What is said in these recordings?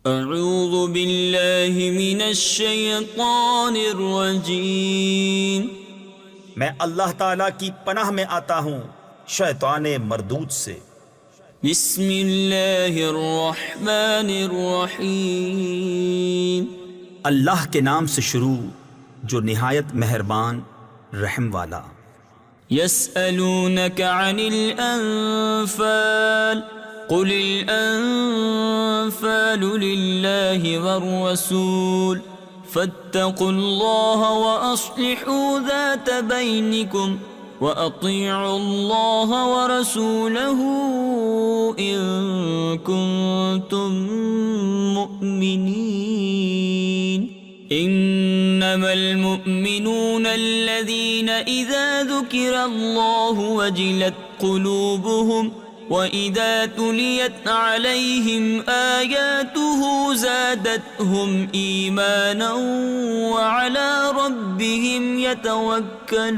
اعوذ باللہ من الشیطان الرجیم، میں اللہ تعالیٰ کی پناہ میں آتا ہوں شیطان مردود سے۔ بسم اللہ الرحمن الرحیم، اللہ کے نام سے شروع جو نہایت مہربان رحم والا۔ یسألونک عن الانفال قل الانفال للہ والرسول فاتقوا اللہ واصلحوا ذات بینکم وَأَطِيعُوا اللَّهَ وَرَسُولَهُ إِن كُنتُم مُّؤْمِنِينَ إِنَّمَا الْمُؤْمِنُونَ الَّذِينَ إِذَا ذُكِرَ اللَّهُ وَجِلَتْ قُلُوبُهُمْ وَإِذَا تُلِيَتْ عَلَيْهِمْ آيَاتُهُ زَادَتْهُمْ إِيمَانًا وَعَلَى رَبِّهِمْ يَتَوَكَّلُونَ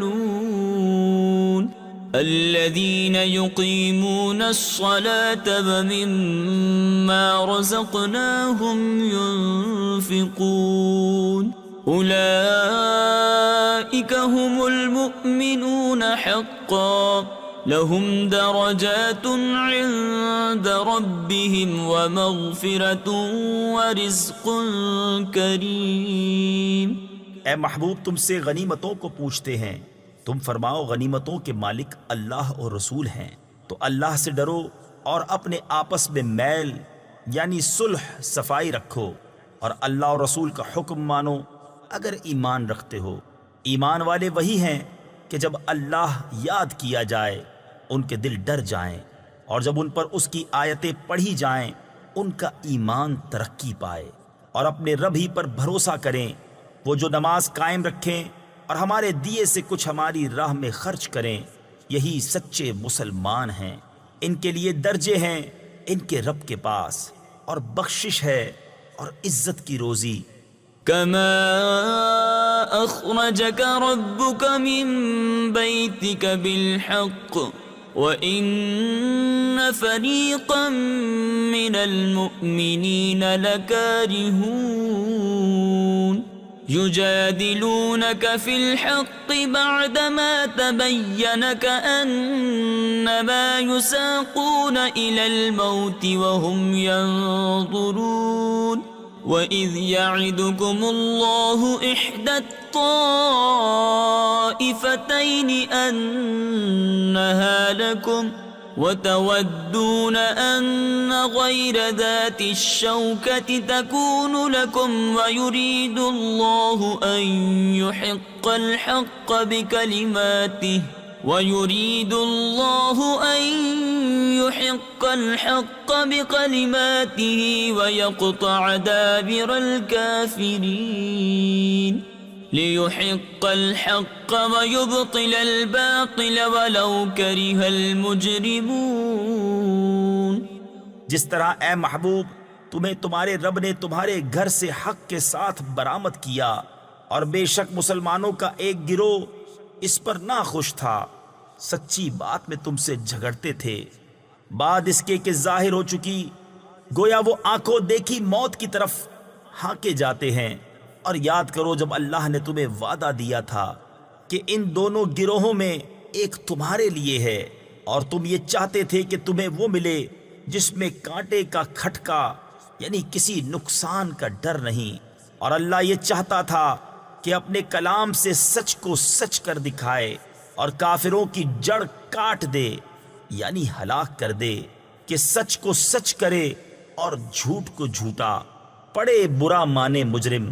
الَّذِينَ يُقِيمُونَ الصَّلَاةَ وَمِمَّا رَزَقْنَاهُمْ يُنفِقُونَ أُولَئِكَ هُمُ الْمُؤْمِنُونَ حَقًّا لهم درجات عند ربهم ومغفرة ورزق کریم۔ اے محبوب تم سے غنیمتوں کو پوچھتے ہیں، تم فرماؤ غنیمتوں کے مالک اللہ اور رسول ہیں، تو اللہ سے ڈرو اور اپنے آپس میں میل یعنی صلح صفائی رکھو، اور اللہ اور رسول کا حکم مانو اگر ایمان رکھتے ہو۔ ایمان والے وہی ہیں کہ جب اللہ یاد کیا جائے ان کے دل ڈر جائیں، اور جب ان پر اس کی آیتیں پڑھی جائیں ان کا ایمان ترقی پائے، اور اپنے رب ہی پر بھروسہ کریں۔ وہ جو نماز قائم رکھیں اور ہمارے دیے سے کچھ ہماری راہ میں خرچ کریں، یہی سچے مسلمان ہیں۔ ان کے لیے درجے ہیں ان کے رب کے پاس، اور بخشش ہے اور عزت کی روزی۔ كما أخرجك ربك من بيتك بالحق وإن فريقا من المؤمنين لكارهون يجادلونك في الحق بعدما تبين كأنما يساقون إلى الموت وهم ينظرون وَإِذْ يَعِدُكُمُ اللَّهُ إِحْدَى الطَّائِفَتَيْنِ أَنَّهَا لَكُمْ وَتَوَدُّونَ أَنَّ غَيْرَ ذَاتِ الشَّوْكَةِ تَكُونُ لَكُمْ وَيُرِيدُ اللَّهُ أَن يُحِقَّ الْحَقَّ بِكَلِمَاتِهِ وَيُرِيدُ اللَّهُ أَن يُحِقَّ الْحَقَّ بِكَلِمَاتِهِ وَيَقْطَعَ دَابِرَ الْكَافِرِينَ لِيُحِقَّ الْحَقَّ وَيُبْطِلَ الْبَاطِلَ وَلَوْ كَرِهَ الْمُجْرِمُونَ۔ جس طرح اے محبوب تمہیں تمہارے رب نے تمہارے گھر سے حق کے ساتھ برآمد کیا، اور بے شک مسلمانوں کا ایک گروہ اس پر ناخوش تھا، سچی بات میں تم سے جھگڑتے تھے، بعد اس کے کہ ظاہر ہو چکی، گویا وہ آنکھوں دیکھی موت کی طرف ہانکے جاتے ہیں۔ اور یاد کرو جب اللہ نے تمہیں وعدہ دیا تھا کہ ان دونوں گروہوں میں ایک تمہارے لیے ہے، اور تم یہ چاہتے تھے کہ تمہیں وہ ملے جس میں کانٹے کا کھٹکا یعنی کسی نقصان کا ڈر نہیں، اور اللہ یہ چاہتا تھا کہ اپنے کلام سے سچ کو سچ کر دکھائے اور کافروں کی جڑ کاٹ دے یعنی ہلاک کر دے، کہ سچ کو سچ کرے اور جھوٹ کو جھوٹا، پڑے برا مانے مجرم۔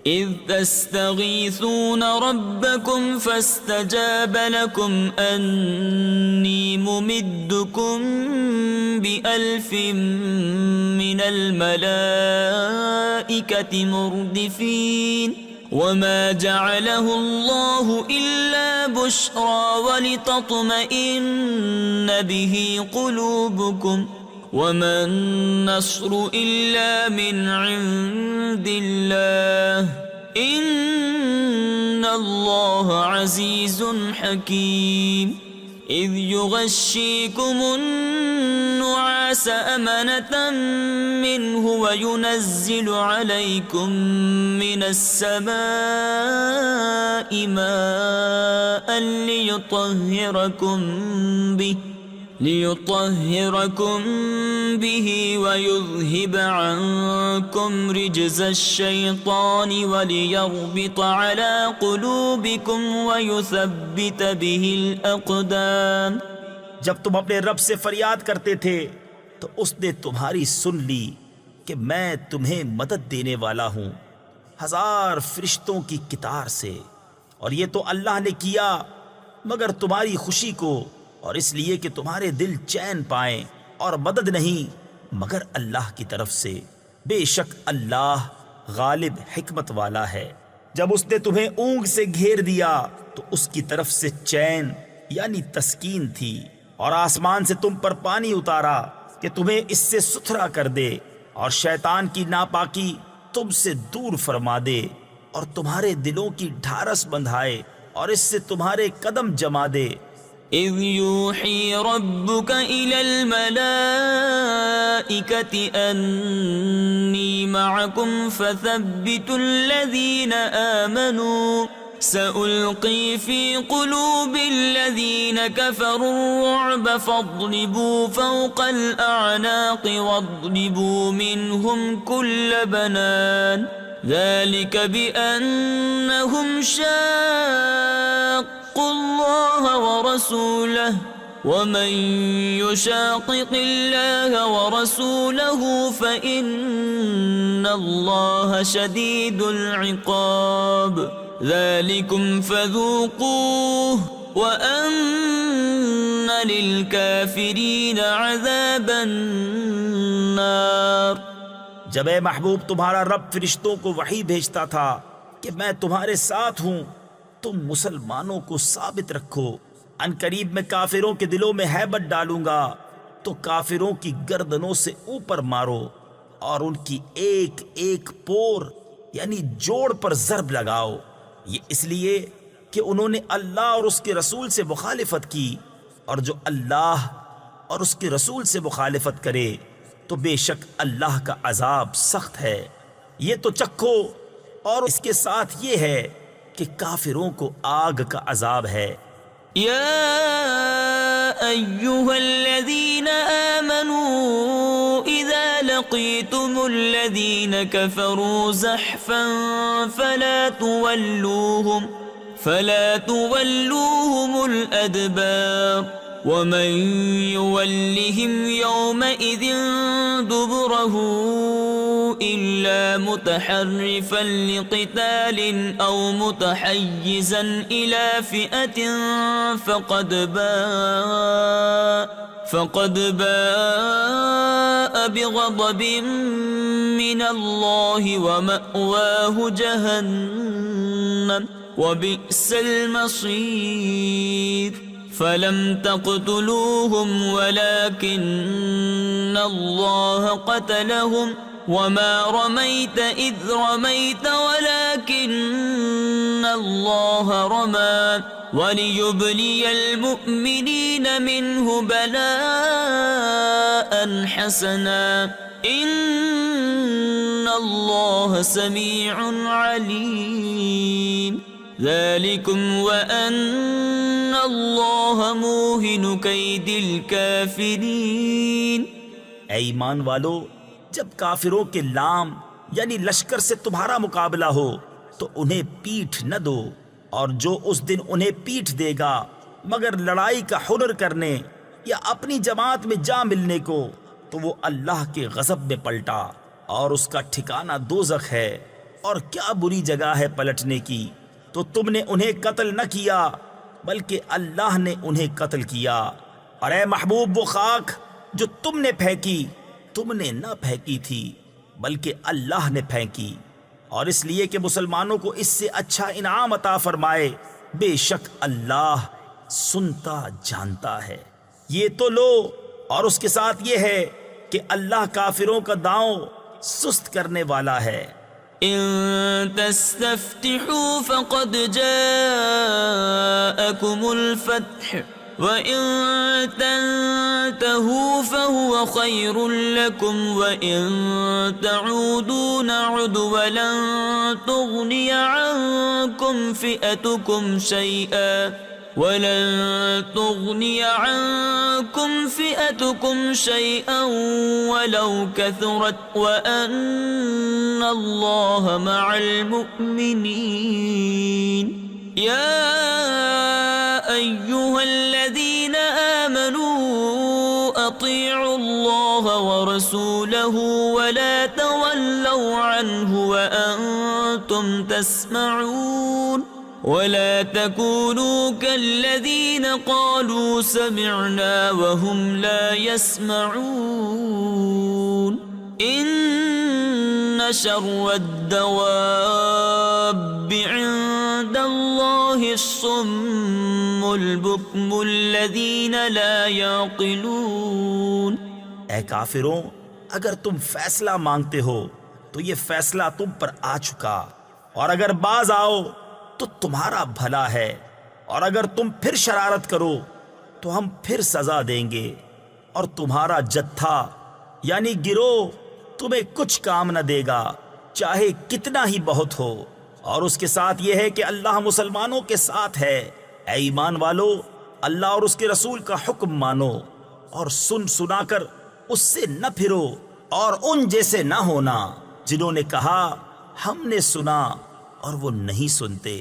اذ تستغیثون ربکم فاستجاب لکم انی ممدکم بألف من الملائکة مردفین وما جعله الله إلا بشرى ولتطمئن به قلوبكم وما النصر إلا من عند الله إن الله عزيز حكيم إذ يغشيكم النعاس أمنة منه وينزل عليكم من السماء ماء ليطهركم به ويذهب عنكم رجز الشيطان وليربط على قلوبكم ويثبت به الأقدام. جب تم اپنے رب سے فریاد کرتے تھے تو اس نے تمہاری سن لی کہ میں تمہیں مدد دینے والا ہوں 1000 فرشتوں کی قطار سے، اور یہ تو اللہ نے کیا مگر تمہاری خوشی کو، اور اس لیے کہ تمہارے دل چین پائیں، اور مدد نہیں مگر اللہ کی طرف سے. بے شک اللہ غالب حکمت والا ہے. جب اس نے تمہیں اونگ سے گھیر دیا تو اس کی طرف سے چین یعنی تسکین تھی، اور آسمان سے تم پر پانی اتارا کہ تمہیں اس سے ستھرا کر دے، اور شیطان کی ناپاکی تم سے دور فرما دے، اور تمہارے دلوں کی ڈھارس بندھائے، اور اس سے تمہارے قدم جما دے. إذ يوحي ربك إلى الملائكة أني معكم فثبتوا الذين آمنوا سألقي في قلوب الذين كفروا الرعب فاضربوا فوق الأعناق واضربوا منهم كل بنان ذلك بأنهم شاقوا الله ورسوله ومن يشاقق الله ورسوله فإن الله شديد العقاب ذلكم فذوقوه وأن للكافرين عذاب النار. جب اے محبوب تمہارا رب فرشتوں کو وحی بھیجتا تھا کہ میں تمہارے ساتھ ہوں، تم مسلمانوں کو ثابت رکھو، ان قریب میں کافروں کے دلوں میں ہیبت ڈالوں گا، تو کافروں کی گردنوں سے اوپر مارو اور ان کی ایک ایک پور یعنی جوڑ پر ضرب لگاؤ. یہ اس لیے کہ انہوں نے اللہ اور اس کے رسول سے مخالفت کی، اور جو اللہ اور اس کے رسول سے مخالفت کرے تو بے شک اللہ کا عذاب سخت ہے. یہ تو چکھو، اور اس کے ساتھ یہ ہے کہ کافروں کو آگ کا عذاب ہے. يا أيها الذين آمنوا إذا لقيتم الذين كفروا زحفا فلا تولوهم الأدبار ومن يولهم يومئذ دبره إلا متحرفا لقتال أو متحيزا إلى فئة فقد باء بغضب من الله ومأواه جهنم وبئس المصير. فلم تقتلوهم ولكن الله قتلهم وما رميت إذ رميت ولكن الله رمى وليبلي المؤمنين منه بلاء حسنا إن الله سميع عليم. ذلكم وأن الله موهن كيد الكافرين. اے ایمان والو، جب کافروں کے لام یعنی لشکر سے تمہارا مقابلہ ہو تو انہیں پیٹھ نہ دو، اور جو اس دن انہیں پیٹھ دے گا مگر لڑائی کا ہنر کرنے یا اپنی جماعت میں جا ملنے کو تو وہ اللہ کے غضب میں پلٹا، اور اس کا ٹھکانہ دوزخ ہے، اور کیا بری جگہ ہے پلٹنے کی. تو تم نے انہیں قتل نہ کیا بلکہ اللہ نے انہیں قتل کیا. اور اے محبوب، وہ خاک جو تم نے پھینکی تم نے نہ پھینکی تھی بلکہ اللہ نے پھینکی، اور اس لیے کہ مسلمانوں کو اس سے اچھا انعام عطا فرمائے. بے شک اللہ سنتا جانتا ہے. یہ تو لو، اور اس کے ساتھ یہ ہے کہ اللہ کافروں کا داؤں سست کرنے والا ہے. إن تستفتحوا فقد جاءكم الفتح وَإِن تَنْتَهُوا فَهُوَ خَيْرٌ لَكُمْ وَإِن تَعُودُوا نَعُدْ وَلَن تُغْنِيَ عَنْكُمْ فِئَتُكُمْ شَيْئًا وَلَوْ كَثُرَتْ وَأَنَّ اللَّهَ مَعَ الْمُؤْمِنِينَ يَا أَيُّهَا الَّذِينَ آمَنُوا أَطِيعُوا اللَّهَ وَرَسُولَهُ وَلَا تَوَلَّوْا عَنْهُ وَأَنْتُمْ تَسْمَعُونَ وَلَا تَكُونُوا كَالَّذِينَ قَالُوا سَمِعْنَا وَهُمْ لَا يَسْمَعُونَ إِنَّ شَرَّ الدَّوَابِّ عِندَ اللَّهِ الصُّمُّ الْبُكْمُ الَّذِينَ لَا يَعْقِلُونَ اے کافروں، اگر تم فیصلہ مانگتے ہو تو یہ فیصلہ تم پر آ چکا، اور اگر باز آؤ تو تمہارا بھلا ہے، اور اگر تم پھر شرارت کرو تو ہم پھر سزا دیں گے، اور تمہارا جتھا یعنی گروہ تمہیں کچھ کام نہ دے گا چاہے کتنا ہی بہت ہو۔ اور اس کے ساتھ یہ ہے کہ اللہ مسلمانوں کے ساتھ ہے۔ اے ایمان والو، اللہ اور اس کے رسول کا حکم مانو اور سن سنا کر اس سے نہ پھرو، اور ان جیسے نہ ہونا جنہوں نے کہا ہم نے سنا اور وہ نہیں سنتے۔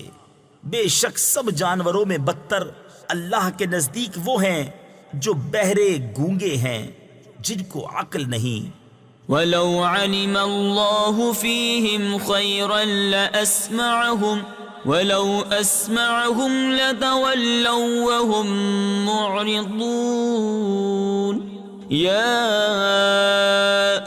بے شک سب جانوروں میں بدتر اللہ کے نزدیک وہ ہیں جو بہرے گونگے ہیں، جن کو عقل نہیں۔ وَلَوْ عَلِمَ اللَّهُ فِيهِمْ خَيْرًا لَأَسْمَعَهُمْ وَلَوْ أَسْمَعَهُمْ لَتَوَلَّوْا وَهُمْ مُعْرِضُونَ يَا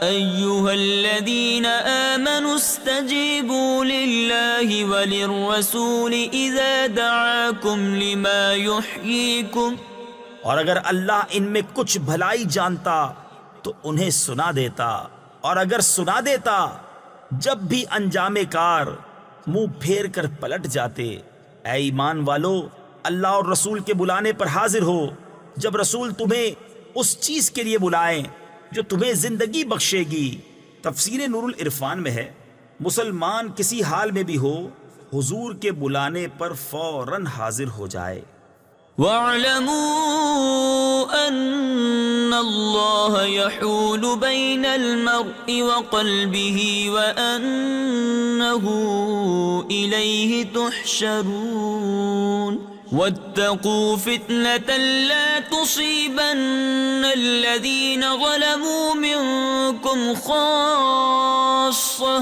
أَيُّهَا الَّذِينَ آمَنُوا اسْتَجِيبُوا لِلَّهِ وَلِلرَّسُولِ إِذَا دَعَاكُمْ لِمَا يُحْيِيكُمْ۔ اور اگر اللہ ان میں کچھ بھلائی جانتا تو انہیں سنا دیتا، اور اگر سنا دیتا جب بھی انجام کار منہ پھیر کر پلٹ جاتے۔ اے ایمان والو، اللہ اور رسول کے بلانے پر حاضر ہو جب رسول تمہیں اس چیز کے لیے بلائیں جو تمہیں زندگی بخشے گی۔ تفسیر نور العرفان میں ہے، مسلمان کسی حال میں بھی ہو حضور کے بلانے پر فوراً حاضر ہو جائے۔ وَاعْلَمُوا أَنَّ اللَّهَ يَحُولُ بَيْنَ الْمَرْءِ وَقَلْبِهِ وَأَنَّهُ إِلَيْهِ تُحْشَرُونَ وَاتَّقُوا فِتْنَةً لَا تُصِيبَنَّ الَّذِينَ ظَلَمُوا مِنكُمْ خَاصَّةً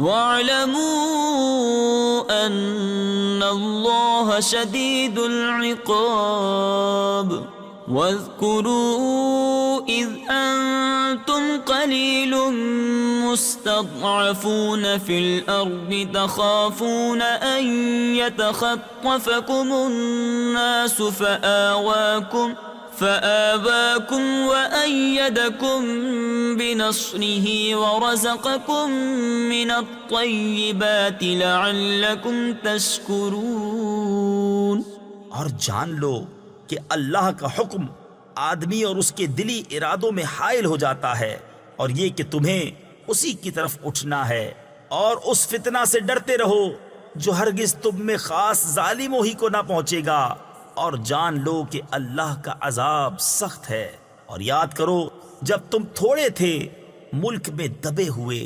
وَاعْلَمُوا أَنَّ اللَّهَ شَدِيدُ الْعِقَابِ وَاذْكُرُوا إِذْ أَنْتُمْ قَلِيلٌ مُسْتَضْعَفُونَ فِي الْأَرْضِ تَخَافُونَ أَنْ يَتَخَطَّفَكُمُ النَّاسُ فآواكم وأيدكم بنصره ورزقكم من الطيبات لعلكم تشكرون۔ اور جان لو کہ اللہ کا حکم آدمی اور اس کے دلی ارادوں میں حائل ہو جاتا ہے، اور یہ کہ تمہیں اسی کی طرف اٹھنا ہے، اور اس فتنہ سے ڈرتے رہو جو ہرگز تم میں خاص ظالموں ہی کو نہ پہنچے گا، اور جان لو کہ اللہ کا عذاب سخت ہے۔ اور یاد کرو جب تم تھوڑے تھے، ملک میں دبے ہوئے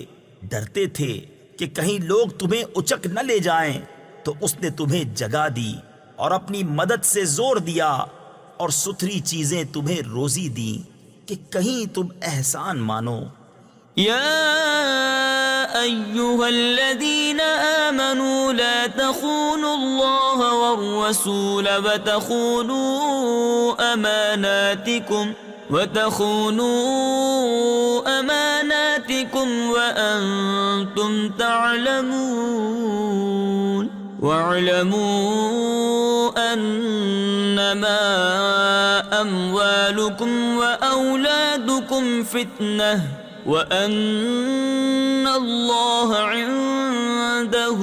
ڈرتے تھے کہ کہیں لوگ تمہیں اچک نہ لے جائیں، تو اس نے تمہیں جگہ دی اور اپنی مدد سے زور دیا، اور ستھری چیزیں تمہیں روزی دی کہ کہیں تم احسان مانو۔ يا أيها الذين آمنوا لا تخونوا الله والرسول وتخونوا أماناتكم وأنتم تعلمون واعلموا أنما أموالكم وأولادكم فتنة وَأَنَّ اللَّهَ عِندَهُ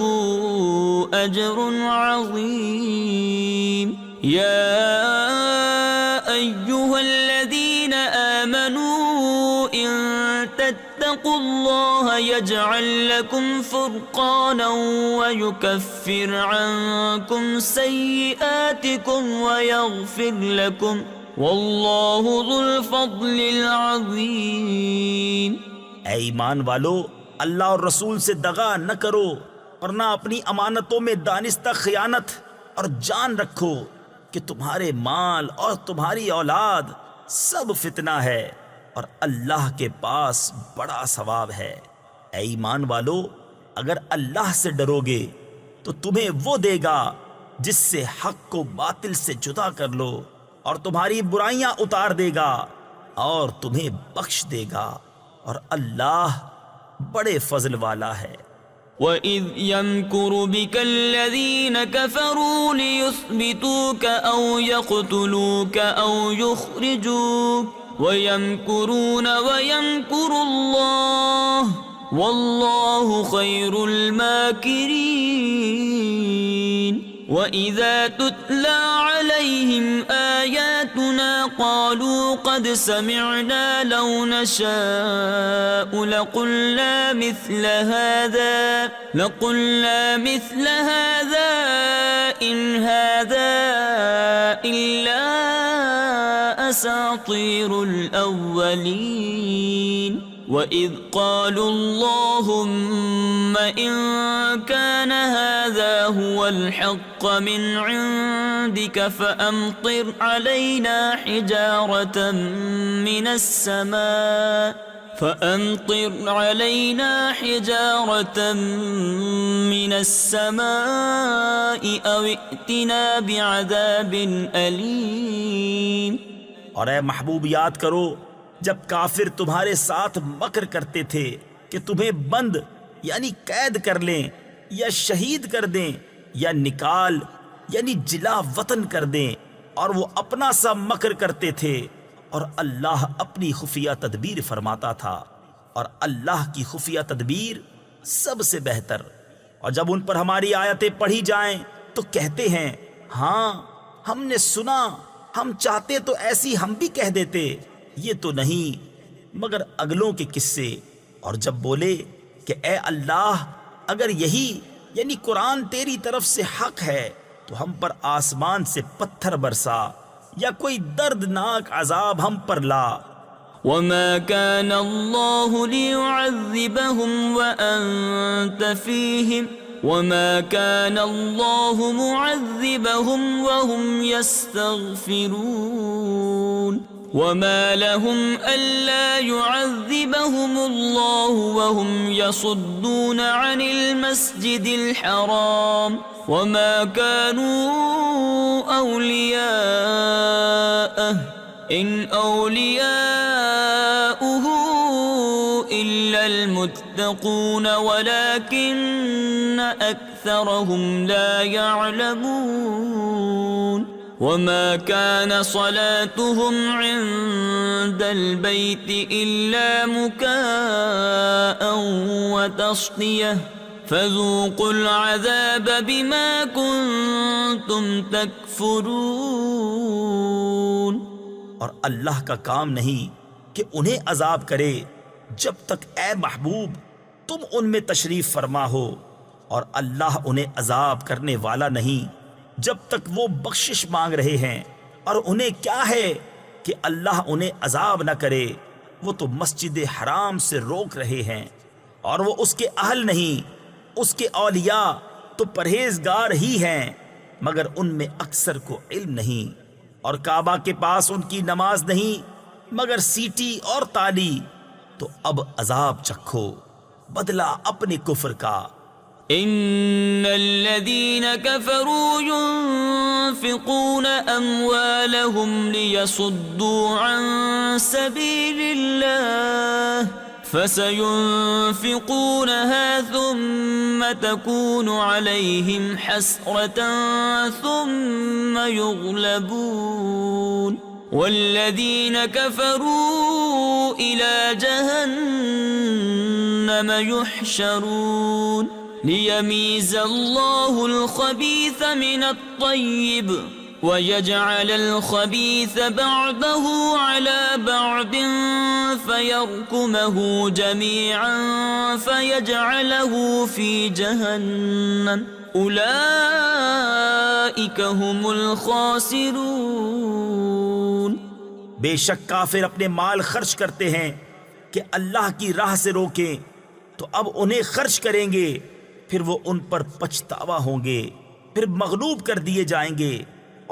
أَجْرٌ عَظِيمٌ۔ يَا الله يجعل لكم فرقانا ويكفر عنكم سيئاتكم ويغفر لكم والله ذو الفضل العظيم۔ اے ایمان والو، اللہ اور رسول سے دغا نہ کرو اور نہ اپنی امانتوں میں دانستہ خیانت، اور جان رکھو کہ تمہارے مال اور تمہاری اولاد سب فتنہ ہے اور اللہ کے پاس بڑا ثواب ہے۔ اے ایمان والو، اگر اللہ سے ڈرو گے تو تمہیں وہ دے گا جس سے حق کو باطل سے جدا کر لو، اور تمہاری برائیاں اتار دے گا اور تمہیں بخش دے گا، اور اللہ بڑے فضل والا ہے۔ وَإِذْ يَمْكُرُ بِكَ الَّذِينَ كَفَرُوا لِيُثْبِتُوكَ أَوْ يَقْتُلُوكَ أَوْ يُخْرِجُوكَ وَيَمْكُرُونَ وَيَمْكُرُ اللَّهُ وَاللَّهُ خَيْرُ الْمَاكِرِينَ۔ وَإِذَا تُتْلَى عَلَيْهِمْ آيَاتُنَا قَالُوا قَدْ سَمِعْنَا لَوْ نَشَاءُ لَقُلْنَا مِثْلَ هَذَا إِنْ هَذَا إِلَّا أَسَاطِيرُ الْأَوَّلِينَ۔ وَإِذْ قَالُوا اللَّهُمَّ إِن كَانَ هَذَا هُوَ الْحَقَّ مِنْ عِنْدِكَ فَأَمْطِرْ عَلَيْنَا حِجَارَةً مِّنَ السَّمَاءِ أَوْ ائْتِنَا بِعَذَابٍ أَلِيمٍ۔ اور اے محبوب، یاد کرو جب کافر تمہارے ساتھ مکر کرتے تھے کہ تمہیں بند یعنی قید کر لیں، یا شہید کر دیں، یا نکال یعنی جلا وطن کر دیں، اور وہ اپنا سا مکر کرتے تھے، اور اللہ اپنی خفیہ تدبیر فرماتا تھا، اور اللہ کی خفیہ تدبیر سب سے بہتر۔ اور جب ان پر ہماری آیتیں پڑھی جائیں تو کہتے ہیں، ہاں ہم نے سنا، ہم چاہتے تو ایسی ہم بھی کہہ دیتے، یہ تو نہیں مگر اگلوں کے قصے۔ اور جب بولے کہ اے اللہ، اگر یہی یعنی قرآن تیری طرف سے حق ہے تو ہم پر آسمان سے پتھر برسا، یا کوئی دردناک عذاب ہم پر لا۔ وَمَا كَانَ اللَّهُ لِيُعَذِّبَهُمْ وَأَنْتَ فِيهِمْ وَمَا كَانَ اللَّهُ مُعَذِّبَهُمْ وَهُمْ يَسْتَغْفِرُونَ۔ وَمَا لَهُمْ أَلَّا يُعَذِّبَهُمُ اللَّهُ وَهُمْ يَصُدُّونَ عَنِ الْمَسْجِدِ الْحَرَامِ وَمَا كَانُوا أَوْلِيَاءَهُ إِنْ أَوْلِيَاؤُهُ إِلَّا الْمُتَّقُونَ وَلَكِنَّ أَكْثَرَهُمْ لَا يَعْلَمُونَ۔ وَمَا كَانَ صَلَاتُهُمْ عِندَ الْبَيْتِ إِلَّا مُكَاءً وَتَصْدِيَةً فَذُوقُوا الْعَذَابَ بِمَا كُنْتُمْ تَكْفُرُونَ۔ اور اللہ کا کام نہیں کہ انہیں عذاب کرے جب تک اے محبوب تم ان میں تشریف فرما ہو، اور اللہ انہیں عذاب کرنے والا نہیں جب تک وہ بخشش مانگ رہے ہیں۔ اور انہیں کیا ہے کہ اللہ انہیں عذاب نہ کرے، وہ تو مسجد حرام سے روک رہے ہیں، اور وہ اس کے اہل نہیں، اس کے اولیاء تو پرہیزگار ہی ہیں، مگر ان میں اکثر کو علم نہیں۔ اور کعبہ کے پاس ان کی نماز نہیں مگر سیٹی اور تالی، تو اب عذاب چکھو بدلہ اپنے کفر کا۔ ان الذين كفروا ينفقون اموالهم ليصدوا عن سبيل الله فسينفقونها ثم تكون عليهم حسرة ثم يغلبون والذين كفروا إلى جهنم يحشرون ليميز الله الخبيث من الطيب ويجعل الخبيث بعضه على بعض فيركمه جميعا فيجعله في جهنم أولئك هم الخاسرون. بے شک کافر اپنے مال خرچ کرتے ہیں کہ اللہ کی راہ سے روکیں، تو اب انہیں خرچ کریں گے، پھر وہ ان پر پچھتاوا ہوں گے، پھر مغلوب کر دیے جائیں گے،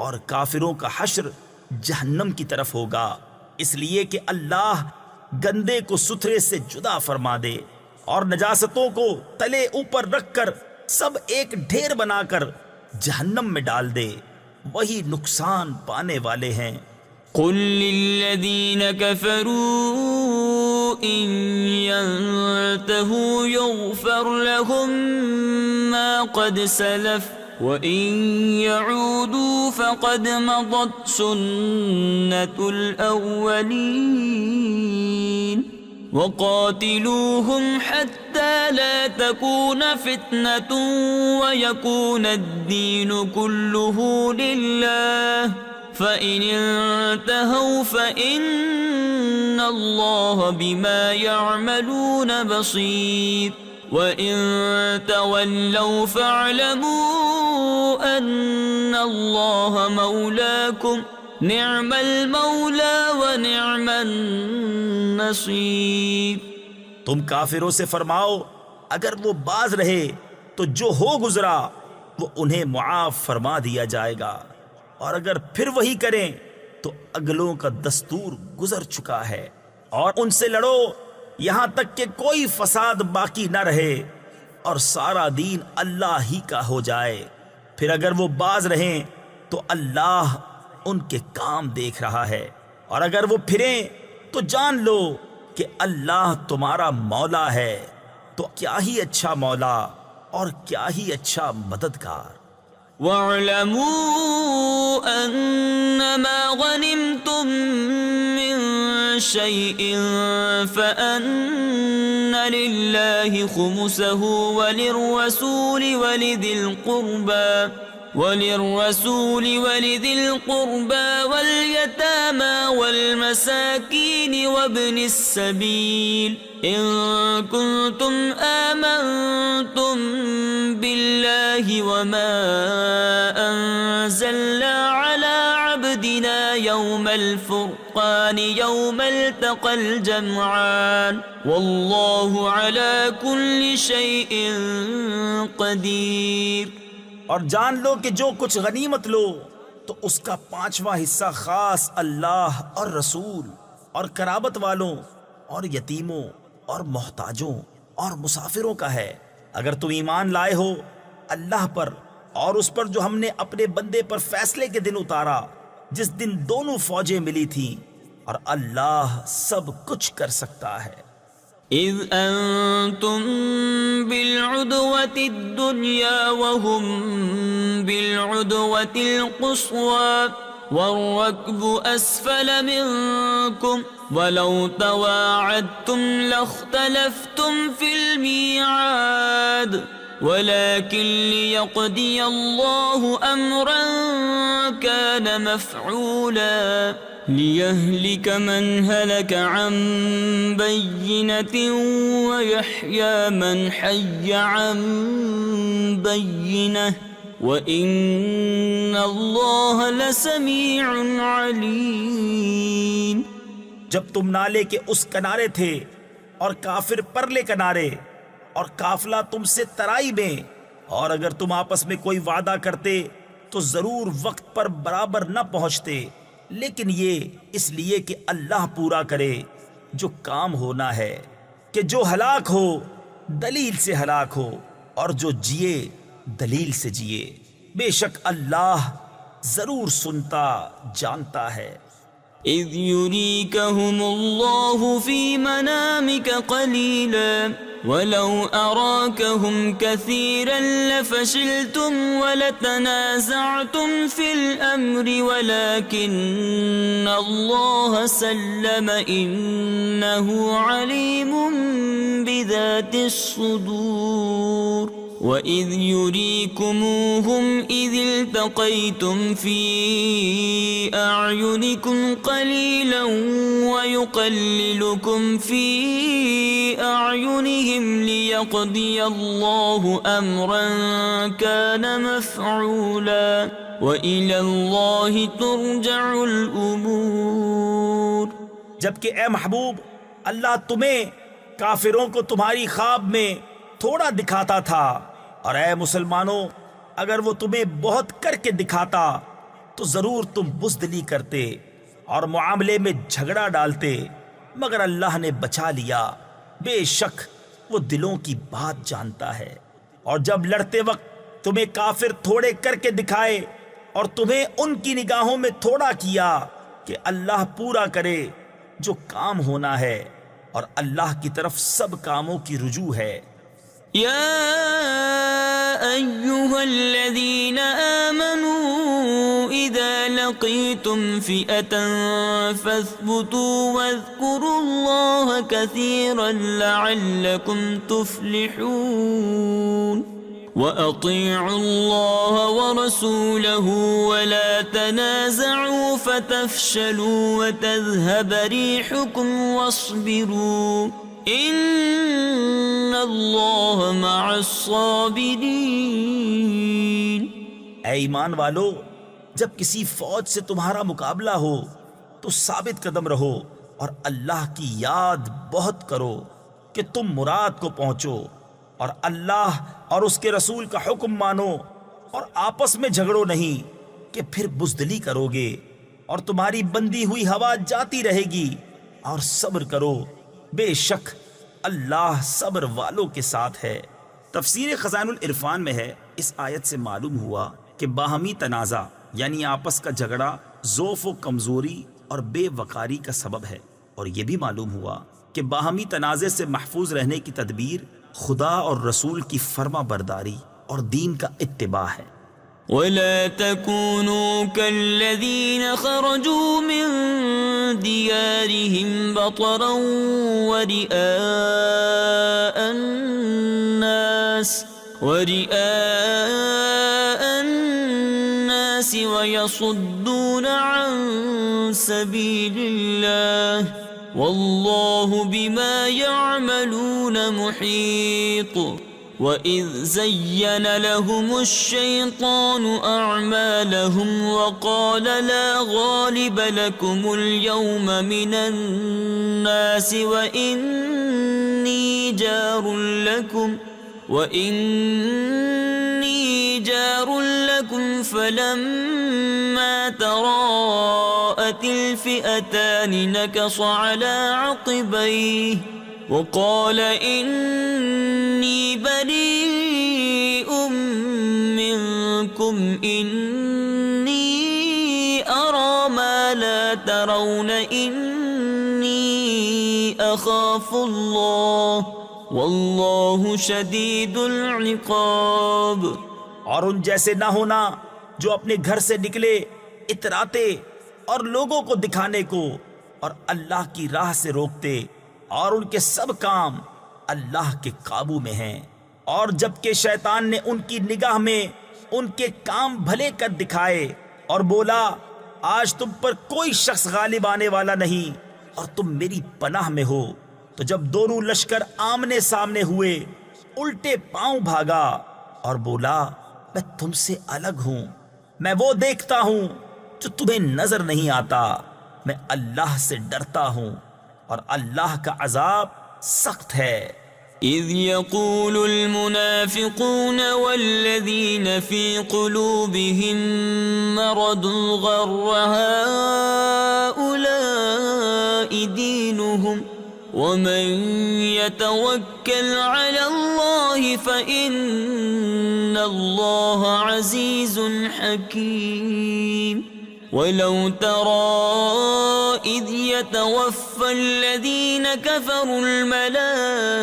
اور کافروں کا حشر جہنم کی طرف ہوگا، اس لیے کہ اللہ گندے کو ستھرے سے جدا فرما دے اور نجاستوں کو تلے اوپر رکھ کر سب ایک ڈھیر بنا کر جہنم میں ڈال دے، وہی نقصان پانے والے ہیں. قل للذين كفروا إن ينتهوا يغفر لهم ما قد سلف وإن يعودوا فقد مضت سنة الأولين وقاتلوهم حتى لا تكون فتنة ويكون الدين كله لله فإن انتهوا فإن الله بما يعملون بصير وإن تولوا فاعلموا أن الله مولاكم نعم المولى ونعم النصير. تم کافروں سے فرماؤ اگر وہ باز رہے تو جو ہو گزرا وہ انہیں معاف فرما دیا جائے گا، اور اگر پھر وہی کریں تو اگلوں کا دستور گزر چکا ہے، اور ان سے لڑو یہاں تک کہ کوئی فساد باقی نہ رہے اور سارا دین اللہ ہی کا ہو جائے. پھر اگر وہ باز رہیں تو اللہ ان کے کام دیکھ رہا ہے، اور اگر وہ پھریں تو جان لو کہ اللہ تمہارا مولا ہے، تو کیا ہی اچھا مولا اور کیا ہی اچھا مددگار. وَاعْلَمُوا أَنَّمَا غَنِمْتُم مِّن شَيْءٍ فَأَنَّ لِلَّهِ خُمُسَهُ وللرسول ولذي القربى واليتامى والمساكين وابن السبيل إن كنتم آمنتم بالله وما أنزلنا على عبدنا يوم الفرقان يوم التقى الجمعان والله على كل شيء قدير. اور جان لو کہ جو کچھ غنیمت لو تو اس کا 5واں حصہ خاص اللہ اور رسول اور قرابت والوں اور یتیموں اور محتاجوں اور مسافروں کا ہے. اگر تم ایمان لائے ہو اللہ پر اور اس پر جو ہم نے اپنے بندے پر فیصلے کے دن اتارا جس دن دونوں فوجیں ملی تھیں، اور اللہ سب کچھ کر سکتا ہے. إذ أنتم بالعدوة الدنيا وهم بالعدوة القصوى والركب أسفل منكم ولو تواعدتم لاختلفتم في الميعاد ولكن ليقضي الله أمرا كان مفعولا ليهلك من هلك عن بينة ويحيى من حي عن بينة وإن الله لسميع عليم. جب تم نالے کے اس کنارے تھے اور کافر پرلے کنارے اور قافلہ تم سے ترائی میں، اور اگر تم آپس میں کوئی وعدہ کرتے تو ضرور وقت پر برابر نہ پہنچتے، لیکن یہ اس لیے کہ اللہ پورا کرے جو کام ہونا ہے، کہ جو ہلاک ہو دلیل سے ہلاک ہو اور جو جیے دلیل سے جیے. بے شک اللہ ضرور سنتا جانتا ہے. إذ يريكهم الله في منامك قليلا ولو أراكهم كثيرا لفشلتم ولتنازعتم في الأمر ولكن الله سلم إنه عليم بذات الصدور. وَإِذْ يُرِيكُمُوهُمْ إِذِ الْتَقَيْتُمْ فِي أَعْيُنِكُمْ قَلِيلًا وَيُقَلِّلُكُمْ فِي أَعْيُنِهِمْ لِيَقْضِيَ اللَّهُ أَمْرًا كَانَ مَفْعُولًا وَإِلَى اللَّهِ تُرْجَعُ الْأُمُورُ۔ جبکہ اے محبوب اللہ تمہیں کافروں کو تمہاری خواب میں تھوڑا دکھاتا تھا، اور اے مسلمانوں اگر وہ تمہیں بہت کر کے دکھاتا تو ضرور تم بزدلی کرتے اور معاملے میں جھگڑا ڈالتے، مگر اللہ نے بچا لیا، بے شک وہ دلوں کی بات جانتا ہے۔ اور جب لڑتے وقت تمہیں کافر تھوڑے کر کے دکھائے اور تمہیں ان کی نگاہوں میں تھوڑا کیا کہ اللہ پورا کرے جو کام ہونا ہے، اور اللہ کی طرف سب کاموں کی رجوع ہے۔ يا أيها الذين آمنوا إذا لقيتم فئة فاثبتوا واذكروا الله كثيرا لعلكم تفلحون وأطيعوا الله ورسوله ولا تنازعوا فتفشلوا وتذهب ريحكم واصبروا ان اللہ مع الصابرین۔ اے ایمان والو، جب کسی فوج سے تمہارا مقابلہ ہو تو ثابت قدم رہو اور اللہ کی یاد بہت کرو کہ تم مراد کو پہنچو، اور اللہ اور اس کے رسول کا حکم مانو، اور آپس میں جھگڑو نہیں کہ پھر بزدلی کرو گے اور تمہاری بندی ہوئی ہوا جاتی رہے گی، اور صبر کرو، بے شک اللہ صبر والوں کے ساتھ ہے۔ تفسیر خزائن العرفان میں ہے، اس آیت سے معلوم ہوا کہ باہمی تنازع یعنی آپس کا جھگڑا ضعف و کمزوری اور بے وقاری کا سبب ہے، اور یہ بھی معلوم ہوا کہ باہمی تنازع سے محفوظ رہنے کی تدبیر خدا اور رسول کی فرما برداری اور دین کا اتباع ہے۔ ولا تكونوا كالذين خرجوا من ديارهم بطرا ورئاء الناس ويصدون عن سبيل الله والله بما يعملون محيط۔ وَإِذْ زَيَّنَ لَهُمُ الشَّيْطَانُ أَعْمَالَهُمْ وَقَالَ لَا غَالِبَ لَكُمُ الْيَوْمَ مِنَ النَّاسِ وَإِنِّي جَارٌ لَكُمْ فَلَمَّا تَرَاءَتِ الْفِئَتَانِ نَكَصَ عَلَى عَقِبَيْهِ وقال إني بريء منكم إني أرى ما لا ترون إني أخاف الله والله شديد العقاب۔ اور ان جیسے نہ ہونا جو اپنے گھر سے نکلے اتراتے اور لوگوں کو دکھانے کو اور اللہ کی راہ سے روکتے، اور ان کے سب کام اللہ کے قابو میں ہیں۔ اور جبکہ شیطان نے ان کی نگاہ میں ان کے کام بھلے کر دکھائے اور بولا آج تم پر کوئی شخص غالب آنے والا نہیں اور تم میری پناہ میں ہو، تو جب دونوں لشکر آمنے سامنے ہوئے الٹے پاؤں بھاگا اور بولا میں تم سے الگ ہوں، میں وہ دیکھتا ہوں جو تمہیں نظر نہیں آتا، میں اللہ سے ڈرتا ہوں اور اللہ کا عذاب سخت ہے۔ اذ يقول المنافقون والذين في قلوبهم مرض غر هؤلاء دينهم ومن يتوكل على الله فإن الله عزيز حكيم۔ ولو ترى إذ يتوفى الذين كفروا الملائكة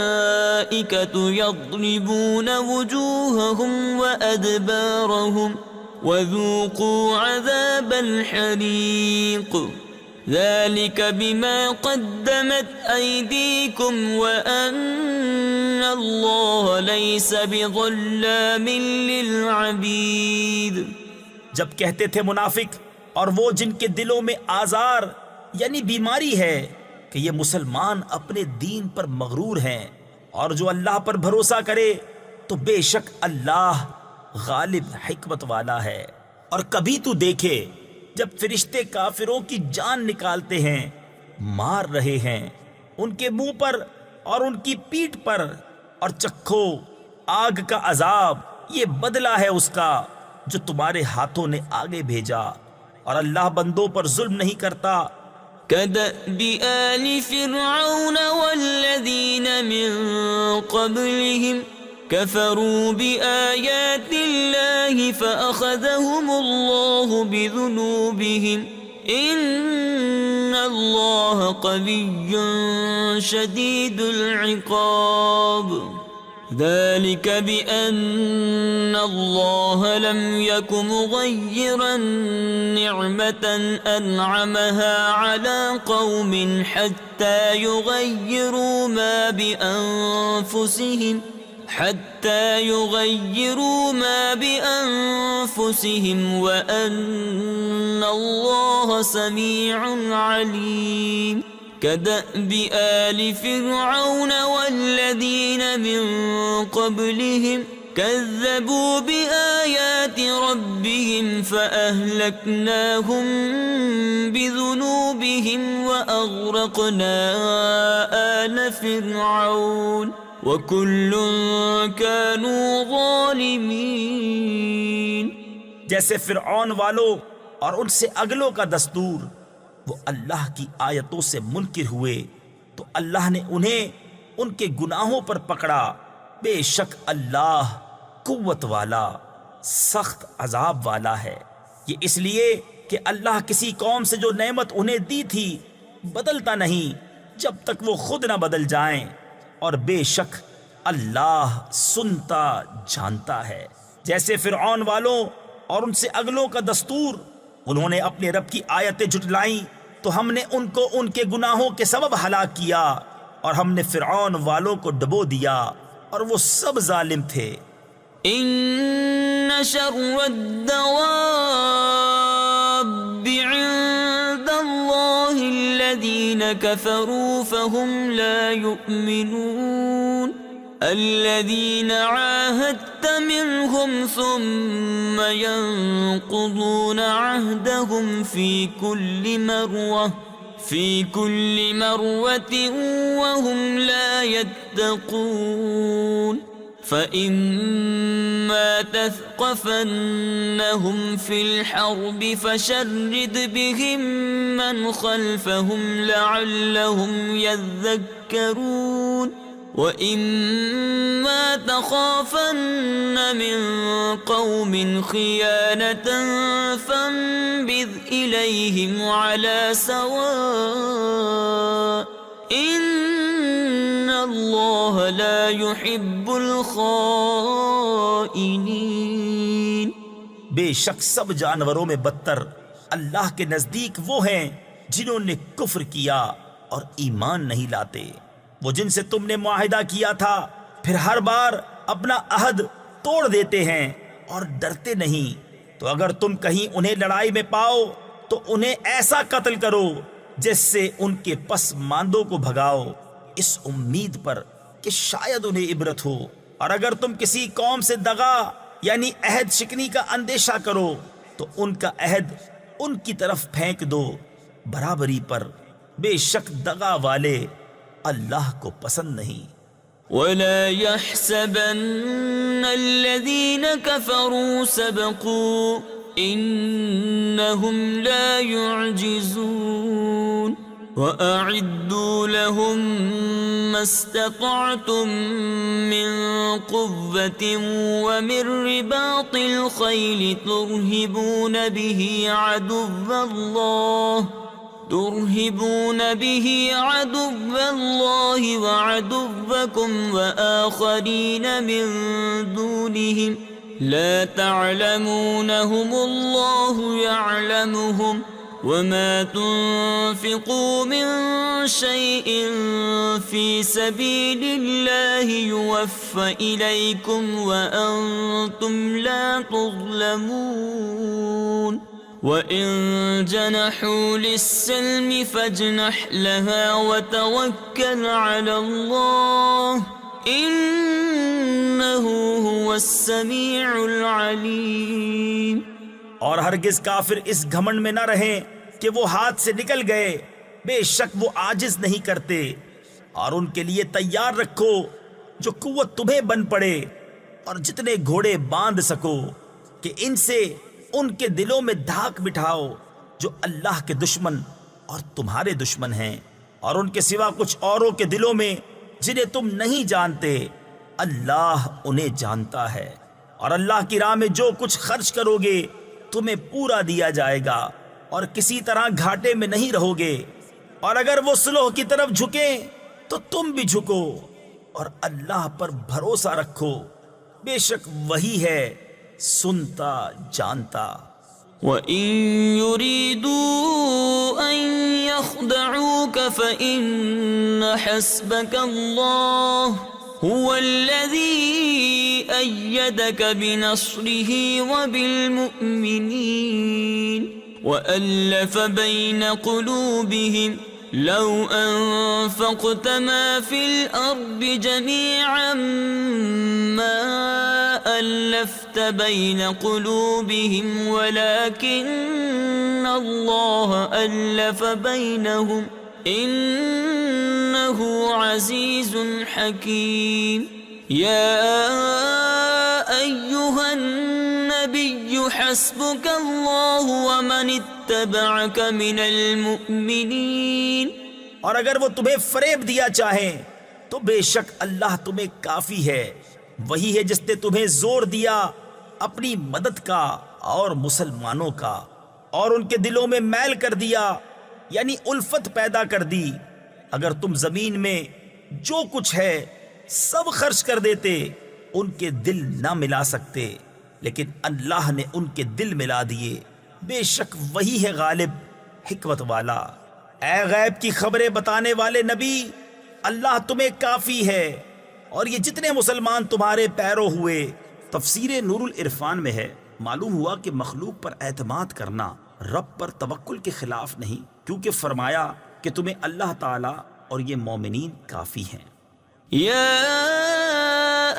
يضربون وجوههم وأدبارهم وذوقوا عذاب الحريق۔ ذلك بما قدمت أيديكم وأن الله ليس بظلام للعبيد. جب کہتے تھے منافق اور وہ جن کے دلوں میں آزار یعنی بیماری ہے کہ یہ مسلمان اپنے دین پر مغرور ہیں، اور جو اللہ پر بھروسہ کرے تو بے شک اللہ غالب حکمت والا ہے. اور کبھی تو دیکھے جب فرشتے کافروں کی جان نکالتے ہیں، مار رہے ہیں ان کے منہ پر اور ان کی پیٹھ پر، اور چکھو آگ کا عذاب، یہ بدلہ ہے اس کا جو تمہارے ہاتھوں نے آگے بھیجا، اور اللہ بندوں پر ظلم نہیں کرتا. كدأب آل فرعون والذين من قبلهم كفروا بآيات الله فأخذهم الله بذنوبهم إن الله قوي شديد العقاب. ذلك بأن الله لم يك مغيرا نعمة أنعمها على قوم حتى يغيروا ما بأنفسهم وأن الله سميع عليم. كدأب آل فرعون والذين من قبلهم كذبوا بآيات ربهم فأهلكناهم بذنوبهم وأغرقنا آل فرعون وكل كانوا ظالمين. جیسے فرعون والوں اور ان سے اگلوں کا دستور، وہ اللہ کی آیتوں سے منکر ہوئے تو اللہ نے انہیں ان کے گناہوں پر پکڑا. بے شک اللہ قوت والا سخت عذاب والا ہے. یہ اس لیے کہ اللہ کسی قوم سے جو نعمت انہیں دی تھی بدلتا نہیں جب تک وہ خود نہ بدل جائیں، اور بے شک اللہ سنتا جانتا ہے. جیسے فرعون والوں اور ان سے اگلوں کا دستور، انہوں نے اپنے رب کی آیتیں جھٹلائیں تو ہم نے ان کو ان کے گناہوں کے سبب ہلاک کیا، اور ہم نے فرعون والوں کو ڈبو دیا اور وہ سب ظالم تھے. ان شر الدواب عند الله الذين كفروا فهم لا يؤمنون. الذين عاهدت منهم ثم ينقضون عهدهم في كل مرة وهم لا يتقون. فإما تثقفنهم في الحرب فشرد بهم من خلفهم لعلهم يذكرون. وَإِمَّا تَخَافَنَّ مِن قَوْمٍ خِيَانَةً فَانبِذْ إِلَيْهِمْ عَلَى سَوَاءٍ إِنَّ اللَّهَ لَا يُحِبُّ الْخَائِنِينَ. بے شک سب جانوروں میں بدتر اللہ کے نزدیک وہ ہیں جنہوں نے کفر کیا اور ایمان نہیں لاتے، وہ جن سے تم نے معاہدہ کیا تھا پھر ہر بار اپنا عہد توڑ دیتے ہیں اور ڈرتے نہیں. تو اگر تم کہیں انہیں لڑائی میں پاؤ تو انہیں ایسا قتل کرو جس سے ان کے پس ماندوں کو بھگاؤ، اس امید پر کہ شاید انہیں عبرت ہو. اور اگر تم کسی قوم سے دغا یعنی عہد شکنی کا اندیشہ کرو تو ان کا عہد ان کی طرف پھینک دو برابری پر. بے شک دغا والے اللہ کو پسند نہیں. وَلَا يَحْسَبَنَّ الَّذِينَ كَفَرُوا سَبَقُوا إِنَّهُمْ لَا يُعْجِزُونَ. وَأَعِدُّوا لَهُم مَّا اسْتَطَعْتُم مِّن قُوَّةٍ وَمِن رِّبَاطِ الْخَيْلِ تُرْهِبُونَ به عدو الله وعدوكم وآخرين من دونهم لا تعلمونهم الله يعلمهم وما تنفقوا من شيء في سبيل الله يوفى إليكم وأنتم لا تظلمون وإن جنحوا للسلم فاجنح لها وتوكل على الله إنه هو السميع العليم۔ اور ہرگز کافر اس گھمنڈ میں نہ رہیں کہ وہ ہاتھ سے نکل گئے، بے شک وہ عاجز نہیں کرتے، اور ان کے لیے تیار رکھو جو قوت تمہیں بن پڑے، اور جتنے گھوڑے باندھ سکو کہ ان سے ان کے دلوں میں دھاک بٹھاؤ جو اللہ کے دشمن اور تمہارے دشمن ہیں، اور ان کے سوا کچھ اوروں کے دلوں میں جنہیں تم نہیں جانتے، اللہ انہیں جانتا ہے۔ اور اللہ کی راہ میں جو کچھ خرچ کرو گے تمہیں پورا دیا جائے گا، اور کسی طرح گھاٹے میں نہیں رہو گے، اور اگر وہ صلح کی طرف جھکیں تو تم بھی جھکو، اور اللہ پر بھروسہ رکھو، بے شک وہی ہے سنتا جانتا۔ وَإِن يُرِيدُوا أَن يَخْدَعُوكَ فَإِنَّ حَسْبَكَ اللَّهُ هُوَ الَّذِي أَيَّدَكَ بِنَصْرِهِ وَبِالْمُؤْمِنِينَ وَأَلَّفَ بَيْنَ قُلُوبِهِمْ لو أنفقت ما في الأرض جميعا ما ألفت بين قلوبهم ولكن الله ألف بينهم إنه عزيز حكيم يا أيها النبي حسبك الله ومن اتبعك من المؤمنين۔ اور اگر وہ تمہیں فریب دیا چاہیں تو بے شک اللہ تمہیں کافی ہے، وہی ہے جس نے تمہیں زور دیا اپنی مدد کا اور مسلمانوں کا، اور ان کے دلوں میں میل کر دیا یعنی الفت پیدا کر دی۔ اگر تم زمین میں جو کچھ ہے سب خرچ کر دیتے ان کے دل نہ ملا سکتے، لیکن اللہ نے ان کے دل ملا دیے، بے شک وہی ہے غالب حکمت والا۔ اے غیب کی خبریں بتانے والے نبی، اللہ تمہیں کافی ہے، اور یہ جتنے مسلمان تمہارے پیرو ہوئے۔ تفسیر نور العرفان میں ہے، معلوم ہوا کہ مخلوق پر اعتماد کرنا رب پر توکل کے خلاف نہیں، کیونکہ فرمایا کہ تمہیں اللہ تعالی اور یہ مومنین کافی ہیں۔ يا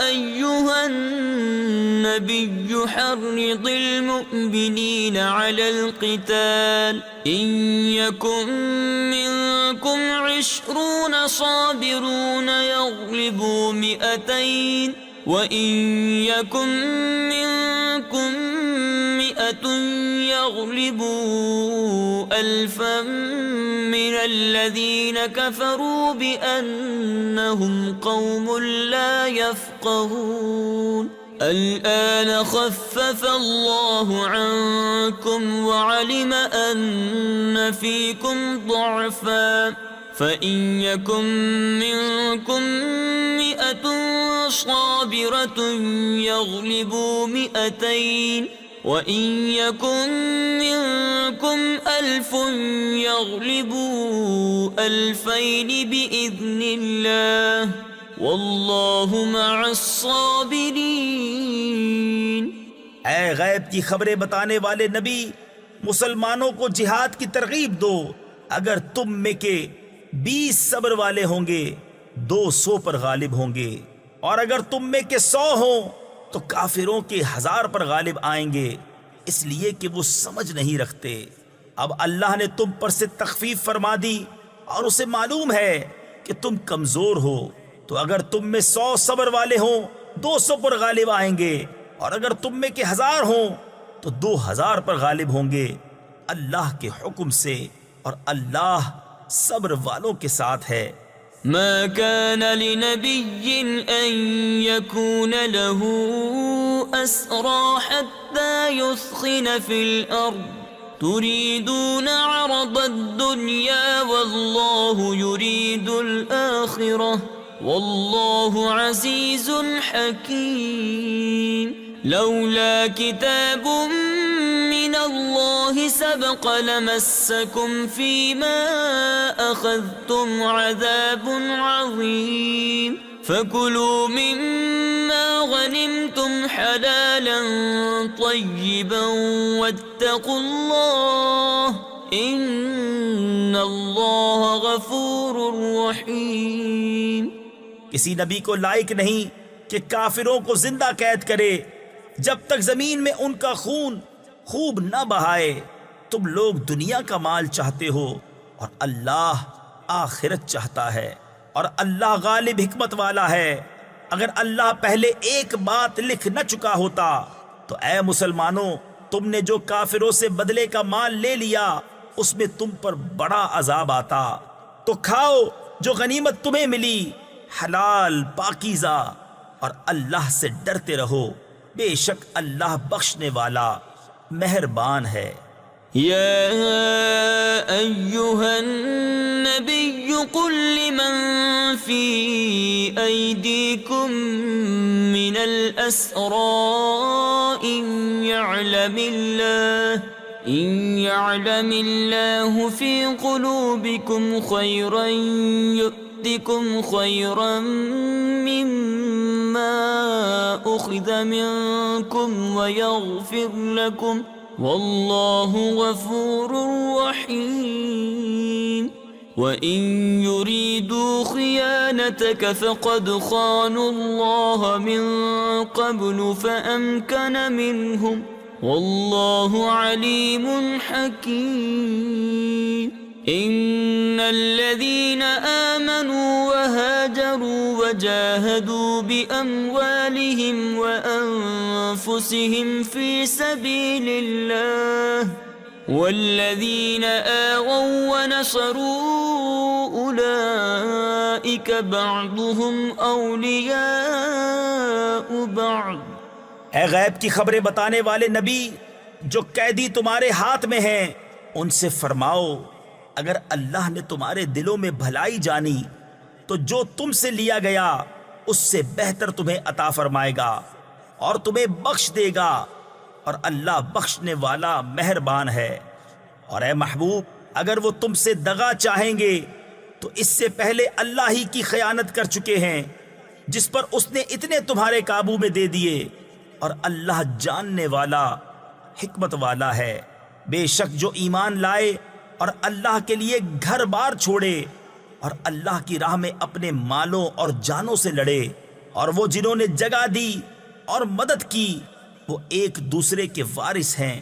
أيها النبي حرض المؤمنين على القتال إن يكن منكم 20 صابرون يغلبوا 200 وإن يكن منكم 100 يغلبوا 1000 من الذين كفروا بأنهم قوم لا يفقهون الآن خفف الله عنكم وعلم أن فيكم ضعفا فإن يكن منكم 100 صابرة يغلبوا 200 وَإِن يَكُن مِّنكُمْ 1000 يَغْلِبُوا 2000 بِإِذْنِ اللَّهِ وَاللَّهُ مَعَ الصَّابِرِينَ۔ اے غیب کی خبریں بتانے والے نبی، مسلمانوں کو جہاد کی ترغیب دو۔ اگر تم میں کے 20 صبر والے ہوں گے 200 پر غالب ہوں گے، اور اگر تم میں کے 100 ہوں تو کافروں کے 1000 پر غالب آئیں گے، اس لیے کہ وہ سمجھ نہیں رکھتے۔ اب اللہ نے تم پر سے تخفیف فرما دی اور اسے معلوم ہے کہ تم کمزور ہو، تو اگر تم میں 100 صبر والے ہوں 200 پر غالب آئیں گے، اور اگر تم میں کے 1000 ہوں تو 2000 پر غالب ہوں گے اللہ کے حکم سے، اور اللہ صبر والوں کے ساتھ ہے۔ ما كان لنبي أن يكون له أسرى حتى يثخن في الأرض تريدون عرض الدنيا والله يريد الآخرة والله عزيز حكيم لولا كتاب من من الله سبق لمسكم فيما أخذتم عذاب عظيم فكلوا مما غنمتم حلالا طيبا واتقوا الله ان اللہ غفور رحیم۔ کسی نبی کو لائق نہیں کہ کافروں کو زندہ قید کرے جب تک زمین میں ان کا خون خوب نہ بہائے۔ تم لوگ دنیا کا مال چاہتے ہو اور اللہ آخرت چاہتا ہے، اور اللہ غالب حکمت والا ہے۔ اگر اللہ پہلے ایک بات لکھ نہ چکا ہوتا تو اے مسلمانوں، تم نے جو کافروں سے بدلے کا مال لے لیا اس میں تم پر بڑا عذاب آتا۔ تو کھاؤ جو غنیمت تمہیں ملی، حلال پاکیزہ، اور اللہ سے ڈرتے رہو، بے شک اللہ بخشنے والا مہربان ہے۔ يا أيها النبي قل لمن في أيديكم من الأسرى إن يعلم الله في قلوبكم خيرا يؤتكم خيرا مما أخذ منكم ويغفر لكم واللہ غفور رحیم۔ وَإِن يُرِيدُوا خِيَانَتَكَ فَقَدْ خَانُوا اللَّهَ مِن قَبْلُ فَأَمْكَنَ مِنْهُمْ وَاللَّهُ عَلِيمٌ حَكِيمٌ۔ إِنَّ الَّذِينَ آمَنُوا وَهَاجَرُوا وَجَاهَدُوا بِأَمْوَالِهِمْ وَأَنفُسِهِمْ فِي سَبِيلِ اللَّهِ وَالَّذِينَ آوَوا وَنَصَرُوا أُولَئِكَ بَعْضُهُمْ أَوْلِيَاءُ بَعْضٍ۔ اے غیب کی خبریں بتانے والے نبی، جو قیدی تمہارے ہاتھ میں ہیں ان سے فرماؤ، اگر اللہ نے تمہارے دلوں میں بھلائی جانی تو جو تم سے لیا گیا اس سے بہتر تمہیں عطا فرمائے گا اور تمہیں بخش دے گا، اور اللہ بخشنے والا مہربان ہے۔ اور اے محبوب، اگر وہ تم سے دغا چاہیں گے تو اس سے پہلے اللہ ہی کی خیانت کر چکے ہیں، جس پر اس نے اتنے تمہارے قابو میں دے دیے، اور اللہ جاننے والا حکمت والا ہے۔ بے شک جو ایمان لائے اور اللہ کے لیے گھر بار چھوڑے اور اللہ کی راہ میں اپنے مالوں اور جانوں سے لڑے، اور وہ جنہوں نے جگہ دی اور مدد کی، وہ ایک دوسرے کے وارث ہیں۔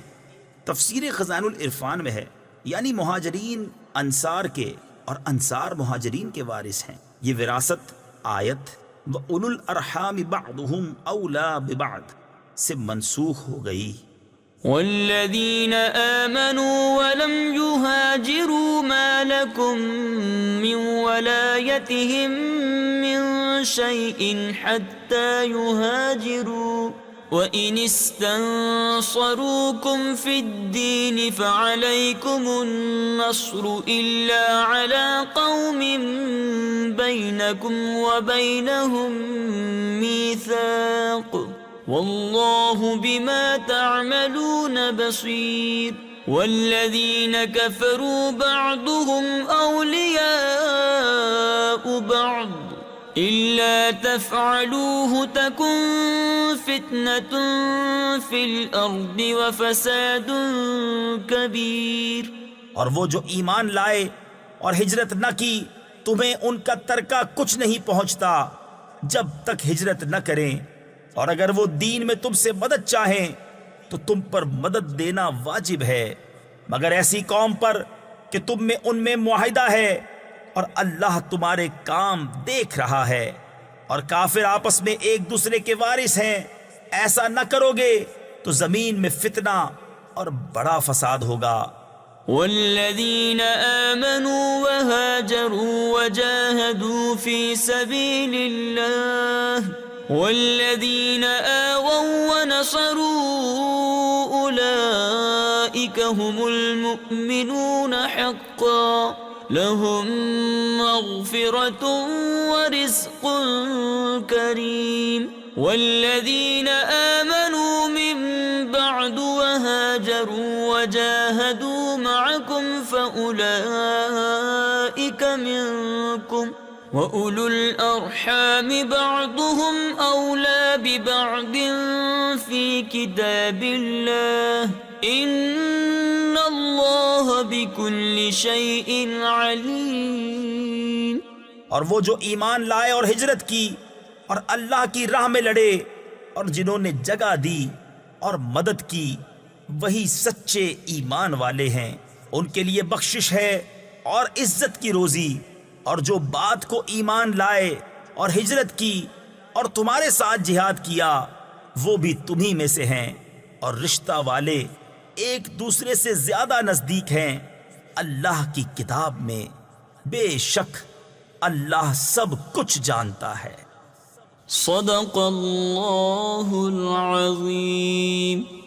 تفسیر خزائن العرفان میں ہے، یعنی مہاجرین انصار کے اور انصار مہاجرین کے وارث ہیں۔ یہ وراثت آیت وَأُولُو الْأَرْحَامِ بَعْضُهُمْ أَوْلَى بِبَعْضٍ سے منسوخ ہو گئی۔ والذین آمنوا ولم يهاجروا ما لكم من ولایتهم من شيء حتى يهاجروا وإن استنصروكم في الدين فعليكم النصر إلا على قوم بينكم وبينهم ميثاق واللہ بما تعملون بصیر۔ والذین کفروا بعضهم اولیاء بعض الا تفعلوه تکن فتنة فی الارض وفساد کبیر۔ اور وہ جو ایمان لائے اور ہجرت نہ کی، تمہیں ان کا ترکہ کچھ نہیں پہنچتا جب تک ہجرت نہ کریں، اور اگر وہ دین میں تم سے مدد چاہیں تو تم پر مدد دینا واجب ہے، مگر ایسی قوم پر کہ تم میں ان میں معاہدہ ہے اور اللہ تمہارے کام دیکھ رہا ہے، اور کافر آپس میں ایک دوسرے کے وارث ہیں۔ ایسا نہ کرو گے تو زمین میں فتنہ اور بڑا فساد ہوگا۔ والذین آمنوا وهاجروا وجاهدوا في سبيل الله والذین آووا ونصروا أولئك هم المؤمنون حقا لهم مغفرة ورزق كريم۔ والذین آمنوا من بعد وهاجروا وجاهدوا معكم فأولئك منكم وَأُولُو الْأَرْحَامِ بَعْضُهُمْ أَوْلَى بِبَعْضٍ فِي كِتَابِ اللَّهِ إِنَّ اللَّهَ بِكُلِّ شَيْءٍ عَلِيمٌ۔ اور وہ جو ایمان لائے اور ہجرت کی اور اللہ کی راہ میں لڑے اور جنہوں نے جگہ دی اور مدد کی وہی سچے ایمان والے ہیں، ان کے لیے بخشش ہے اور عزت کی روزی۔ اور جو بات کو ایمان لائے اور ہجرت کی اور تمہارے ساتھ جہاد کیا وہ بھی تمہیں میں سے ہیں، اور رشتہ والے ایک دوسرے سے زیادہ نزدیک ہیں اللہ کی کتاب میں، بے شک اللہ سب کچھ جانتا ہے۔ صدق اللہ العظیم۔